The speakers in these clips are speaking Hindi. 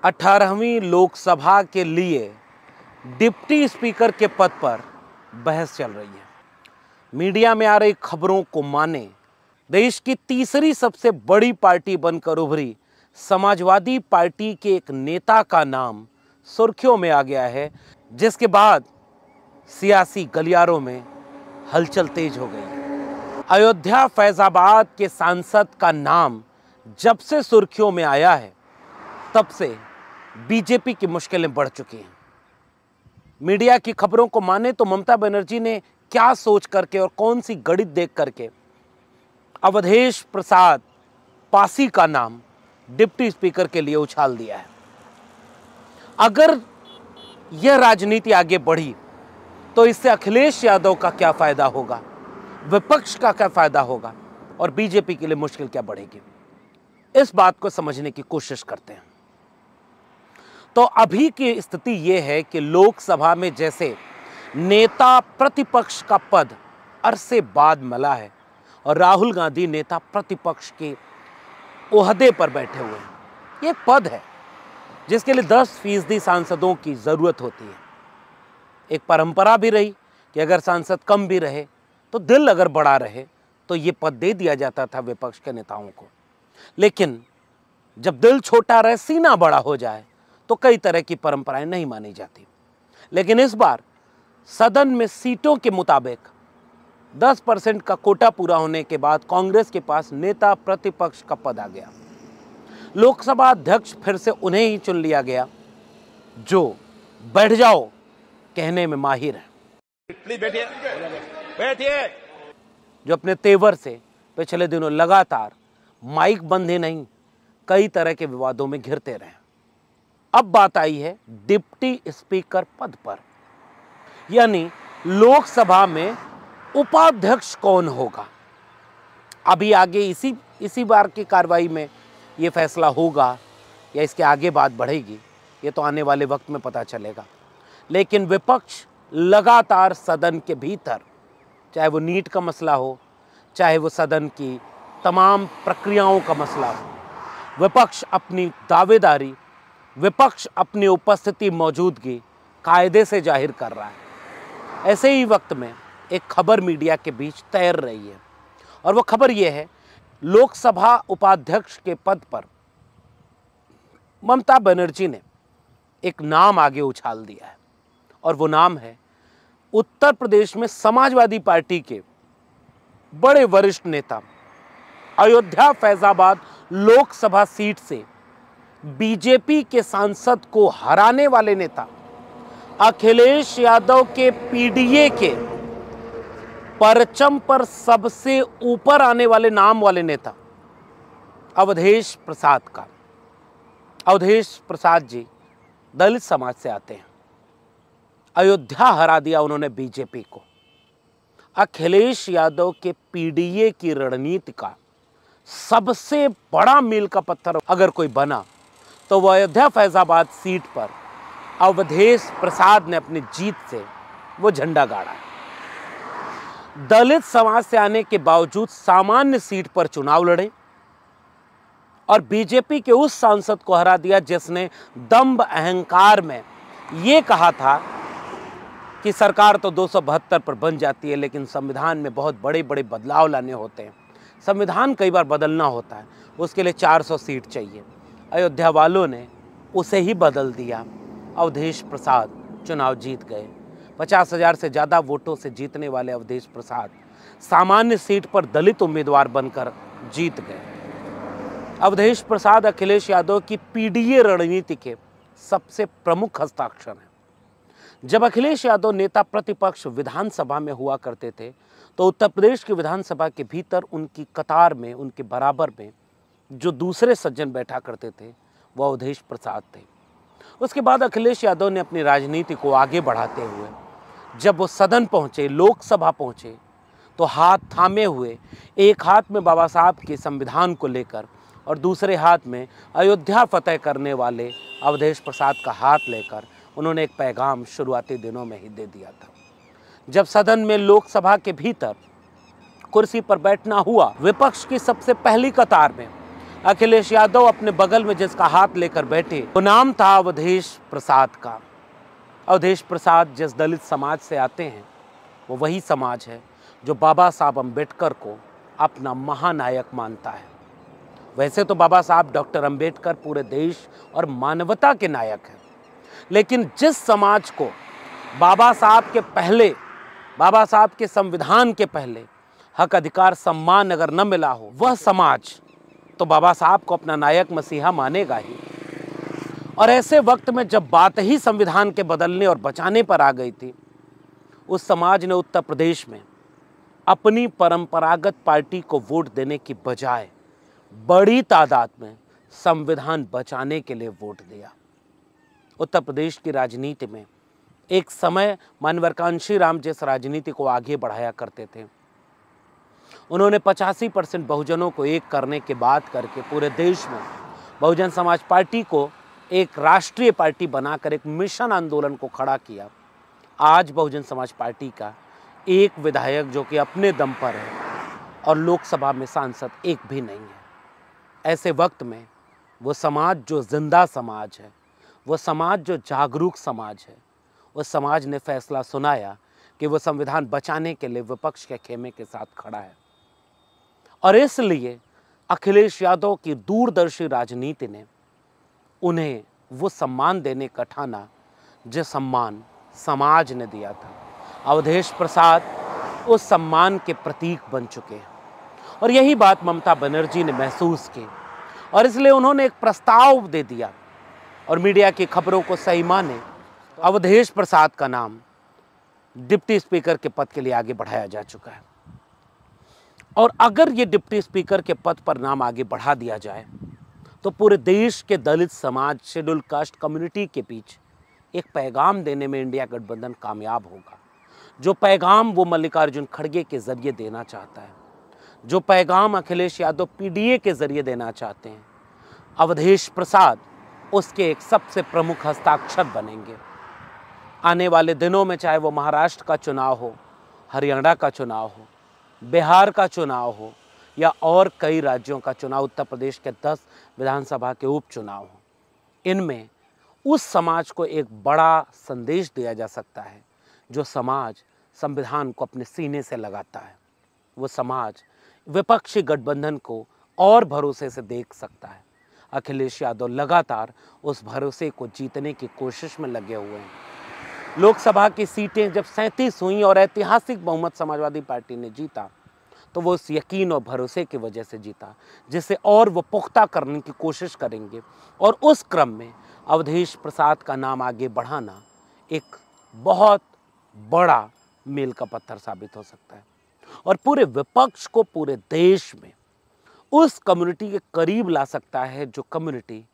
18वीं लोकसभा के लिए डिप्टी स्पीकर के पद पर बहस चल रही है। मीडिया में आ रही खबरों को माने देश की तीसरी सबसे बड़ी पार्टी बनकर उभरी समाजवादी पार्टी के एक नेता का नाम सुर्खियों में आ गया है, जिसके बाद सियासी गलियारों में हलचल तेज हो गई। अयोध्या फैजाबाद के सांसद का नाम जब से सुर्खियों में आया है तब से बीजेपी की मुश्किलें बढ़ चुकी हैं। मीडिया की खबरों को माने तो ममता बनर्जी ने क्या सोच करके और कौन सी गणित देख करके अवधेश प्रसाद पासी का नाम डिप्टी स्पीकर के लिए उछाल दिया है। अगर यह राजनीति आगे बढ़ी तो इससे अखिलेश यादव का क्या फायदा होगा, विपक्ष का क्या फायदा होगा और बीजेपी के लिए मुश्किल क्या बढ़ेगी, इस बात को समझने की कोशिश करते हैं। तो अभी की स्थिति यह है कि लोकसभा में जैसे नेता प्रतिपक्ष का पद अरसे बाद मिला है और राहुल गांधी नेता प्रतिपक्ष के ओहदे पर बैठे हुए हैं। ये पद है जिसके लिए 10% सांसदों की जरूरत होती है। एक परंपरा भी रही कि अगर सांसद कम भी रहे तो दिल अगर बड़ा रहे तो ये पद दे दिया जाता था विपक्ष के नेताओं को। लेकिन जब दिल छोटा रहे, सीना बड़ा हो जाए तो कई तरह की परंपराएं नहीं मानी जाती। लेकिन इस बार सदन में सीटों के मुताबिक 10% का कोटा पूरा होने के बाद कांग्रेस के पास नेता प्रतिपक्ष का पद आ गया। लोकसभा अध्यक्ष फिर से उन्हें ही चुन लिया गया जो बैठ जाओ कहने में माहिर है, बैठिए, जो अपने तेवर से पिछले दिनों लगातार माइक बंद ही नहीं कई तरह के विवादों में घिरते रहे। अब बात आई है डिप्टी स्पीकर पद पर, यानी लोकसभा में उपाध्यक्ष कौन होगा। अभी आगे इसी बार की कार्रवाई में यह फैसला होगा या इसके आगे बात बढ़ेगी, ये तो आने वाले वक्त में पता चलेगा। लेकिन विपक्ष लगातार सदन के भीतर, चाहे वो नीट का मसला हो, चाहे वो सदन की तमाम प्रक्रियाओं का मसला हो, विपक्ष अपनी दावेदारी, विपक्ष अपनी उपस्थिति मौजूदगी कायदे से जाहिर कर रहा है। ऐसे ही वक्त में एक खबर मीडिया के बीच तैर रही है और वो खबर ये है, लोकसभा उपाध्यक्ष के पद पर ममता बनर्जी ने एक नाम आगे उछाल दिया है और वो नाम है उत्तर प्रदेश में समाजवादी पार्टी के बड़े वरिष्ठ नेता, अयोध्या फैजाबाद लोकसभा सीट से बीजेपी के सांसद को हराने वाले नेता, अखिलेश यादव के पीडीए के परचम पर सबसे ऊपर आने वाले नाम वाले नेता अवधेश प्रसाद का। अवधेश प्रसाद जी दलित समाज से आते हैं। अयोध्या हरा दिया उन्होंने बीजेपी को। अखिलेश यादव के पीडीए की रणनीति का सबसे बड़ा मील का पत्थर अगर कोई बना तो वह अयोध्या फैजाबाद सीट पर अवधेश प्रसाद ने अपनी जीत से वो झंडा गाड़ा है। दलित समाज से आने के बावजूद सामान्य सीट पर चुनाव लड़े और बीजेपी के उस सांसद को हरा दिया जिसने दंभ अहंकार में ये कहा था कि सरकार तो 272 पर बन जाती है, लेकिन संविधान में बहुत बड़े बड़े बदलाव लाने होते हैं, संविधान कई बार बदलना होता है, उसके लिए 400 सीट चाहिए। अयोध्या वालों ने उसे ही बदल दिया। अवधेश प्रसाद चुनाव जीत गए। 50,000 से ज़्यादा वोटों से जीतने वाले अवधेश प्रसाद सामान्य सीट पर दलित उम्मीदवार बनकर जीत गए। अवधेश प्रसाद अखिलेश यादव की पीडीए रणनीति के सबसे प्रमुख हस्ताक्षर हैं। जब अखिलेश यादव नेता प्रतिपक्ष विधानसभा में हुआ करते थे तो उत्तर प्रदेश की विधानसभा के भीतर उनकी कतार में, उनके बराबर में जो दूसरे सज्जन बैठा करते थे वो अवधेश प्रसाद थे। उसके बाद अखिलेश यादव ने अपनी राजनीति को आगे बढ़ाते हुए जब वो सदन पहुंचे, लोकसभा पहुंचे, तो हाथ थामे हुए, एक हाथ में बाबा साहब के संविधान को लेकर और दूसरे हाथ में अयोध्या फतेह करने वाले अवधेश प्रसाद का हाथ लेकर उन्होंने एक पैगाम शुरुआती दिनों में ही दे दिया था। जब सदन में लोकसभा के भीतर कुर्सी पर बैठना हुआ, विपक्ष की सबसे पहली कतार में अखिलेश यादव अपने बगल में जिसका हाथ लेकर बैठे वो नाम था अवधेश प्रसाद का। अवधेश प्रसाद जिस दलित समाज से आते हैं वो वही समाज है जो बाबा साहब अम्बेडकर को अपना महानायक मानता है। वैसे तो बाबा साहब डॉक्टर अम्बेडकर पूरे देश और मानवता के नायक हैं, लेकिन जिस समाज को बाबा साहब के संविधान के पहले हक अधिकार सम्मान अगर न मिला हो, वह समाज तो बाबा साहब को अपना नायक मसीहा मानेगा ही। और ऐसे वक्त में जब बात ही संविधान के बदलने और बचाने पर आ गई थी, उस समाज ने उत्तर प्रदेश में अपनी परंपरागत पार्टी को वोट देने की बजाय बड़ी तादाद में संविधान बचाने के लिए वोट दिया। उत्तर प्रदेश की राजनीति में एक समय मानवर कांशीराम जिस राजनीति को आगे बढ़ाया करते थे, उन्होंने 85% बहुजनों को एक करने की बात करके पूरे देश में बहुजन समाज पार्टी को एक राष्ट्रीय पार्टी बनाकर एक मिशन आंदोलन को खड़ा किया। आज बहुजन समाज पार्टी का एक विधायक जो कि अपने दम पर है और लोकसभा में सांसद एक भी नहीं है। ऐसे वक्त में वो समाज जो जिंदा समाज है, वो समाज जो जागरूक समाज है, उस समाज ने फैसला सुनाया कि वो संविधान बचाने के लिए विपक्ष के खेमे के साथ खड़ा है। और इसलिए अखिलेश यादव की दूरदर्शी राजनीति ने उन्हें वो सम्मान देने का ठाना जो सम्मान समाज ने दिया था। अवधेश प्रसाद उस सम्मान के प्रतीक बन चुके हैं और यही बात ममता बनर्जी ने महसूस की और इसलिए उन्होंने एक प्रस्ताव दे दिया और मीडिया की खबरों को सही माने अवधेश प्रसाद का नाम डिप्टी स्पीकर के पद के लिए आगे बढ़ाया जा चुका है। और अगर ये डिप्टी स्पीकर के पद पर नाम आगे बढ़ा दिया जाए तो पूरे देश के दलित समाज, शेड्यूल कास्ट कम्युनिटी के बीच एक पैगाम देने में इंडिया गठबंधन कामयाब होगा। जो पैगाम वो मल्लिकार्जुन खड़गे के जरिए देना चाहता है, जो पैगाम अखिलेश यादव पीडीए के जरिए देना चाहते हैं, अवधेश प्रसाद उसके एक सबसे प्रमुख हस्ताक्षर बनेंगे। आने वाले दिनों में चाहे वो महाराष्ट्र का चुनाव हो, हरियाणा का चुनाव हो, बिहार का चुनाव हो या और कई राज्यों का चुनाव, उत्तर प्रदेश के 10 विधानसभा के उपचुनाव हो, इनमें उस समाज को एक बड़ा संदेश दिया जा सकता है जो समाज संविधान को अपने सीने से लगाता है। वो समाज विपक्षी गठबंधन को और भरोसे से देख सकता है। अखिलेश यादव लगातार उस भरोसे को जीतने की कोशिश में लगे हुए हैं। लोकसभा की सीटें जब 37 हुई और ऐतिहासिक बहुमत समाजवादी पार्टी ने जीता तो वो उस यकीन और भरोसे की वजह से जीता जिसे और वो पुख्ता करने की कोशिश करेंगे। और उस क्रम में अवधेश प्रसाद का नाम आगे बढ़ाना एक बहुत बड़ा मील का पत्थर साबित हो सकता है और पूरे विपक्ष को पूरे देश में उस कम्युनिटी के करीब ला सकता है जो कम्युनिटी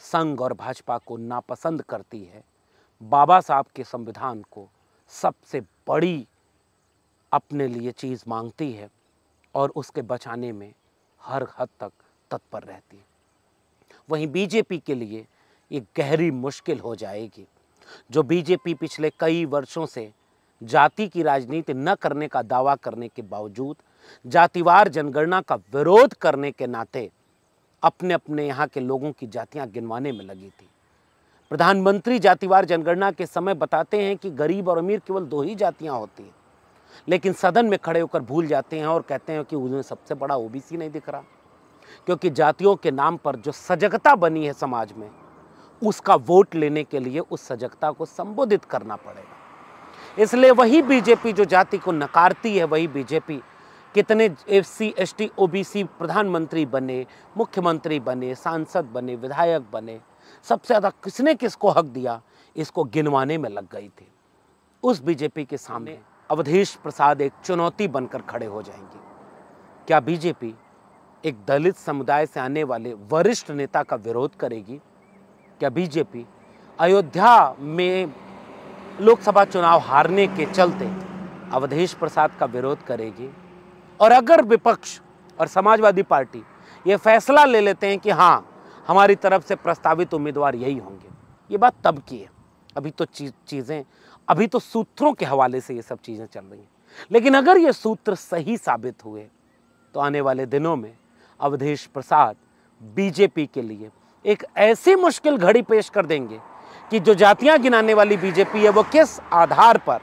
संघ और भाजपा को नापसंद करती है, बाबा साहब के संविधान को सबसे बड़ी अपने लिए चीज़ मांगती है और उसके बचाने में हर हद तक तत्पर रहती है। वहीं बीजेपी के लिए ये गहरी मुश्किल हो जाएगी। जो बीजेपी पिछले कई वर्षों से जाति की राजनीति न करने का दावा करने के बावजूद जातिवार जनगणना का विरोध करने के नाते अपने अपने यहाँ के लोगों की जातियाँ गिनवाने में लगी थी। प्रधानमंत्री जातिवार जनगणना के समय बताते हैं कि गरीब और अमीर केवल 2 ही जातियाँ होती हैं, लेकिन सदन में खड़े होकर भूल जाते हैं और कहते हैं कि उन्हें सबसे बड़ा ओबीसी नहीं दिख रहा, क्योंकि जातियों के नाम पर जो सजगता बनी है समाज में, उसका वोट लेने के लिए उस सजगता को संबोधित करना पड़ेगा। इसलिए वही बीजेपी जो जाति को नकारती है, वही बीजेपी कितने एससी एसटी ओबीसी प्रधानमंत्री बने, मुख्यमंत्री बने, सांसद बने, विधायक बने, सबसे ज़्यादा किसने किसको हक दिया, इसको गिनवाने में लग गई थी। उस बीजेपी के सामने अवधेश प्रसाद एक चुनौती बनकर खड़े हो जाएंगे। क्या बीजेपी एक दलित समुदाय से आने वाले वरिष्ठ नेता का विरोध करेगी? क्या बीजेपी अयोध्या में लोकसभा चुनाव हारने के चलते अवधेश प्रसाद का विरोध करेगी? और अगर विपक्ष और समाजवादी पार्टी ये फैसला ले लेते हैं कि हाँ, हमारी तरफ से प्रस्तावित उम्मीदवार यही होंगे, ये बात तब की है। अभी तो चीज़ें अभी तो सूत्रों के हवाले से ये सब चीज़ें चल रही हैं, लेकिन अगर ये सूत्र सही साबित हुए तो आने वाले दिनों में अवधेश प्रसाद बीजेपी के लिए एक ऐसी मुश्किल घड़ी पेश कर देंगे कि जो जातियां गिनाने वाली बीजेपी है वो किस आधार पर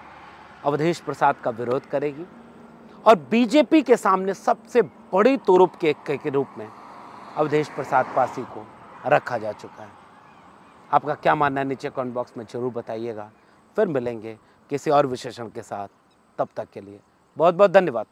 अवधेश प्रसाद का विरोध करेगी। और बीजेपी के सामने सबसे बड़ी तुरुप के रूप में अवधेश प्रसाद पासी को रखा जा चुका है। आपका क्या मानना है नीचे कमेंट बॉक्स में जरूर बताइएगा। फिर मिलेंगे किसी और विशेषण के साथ, तब तक के लिए बहुत बहुत धन्यवाद।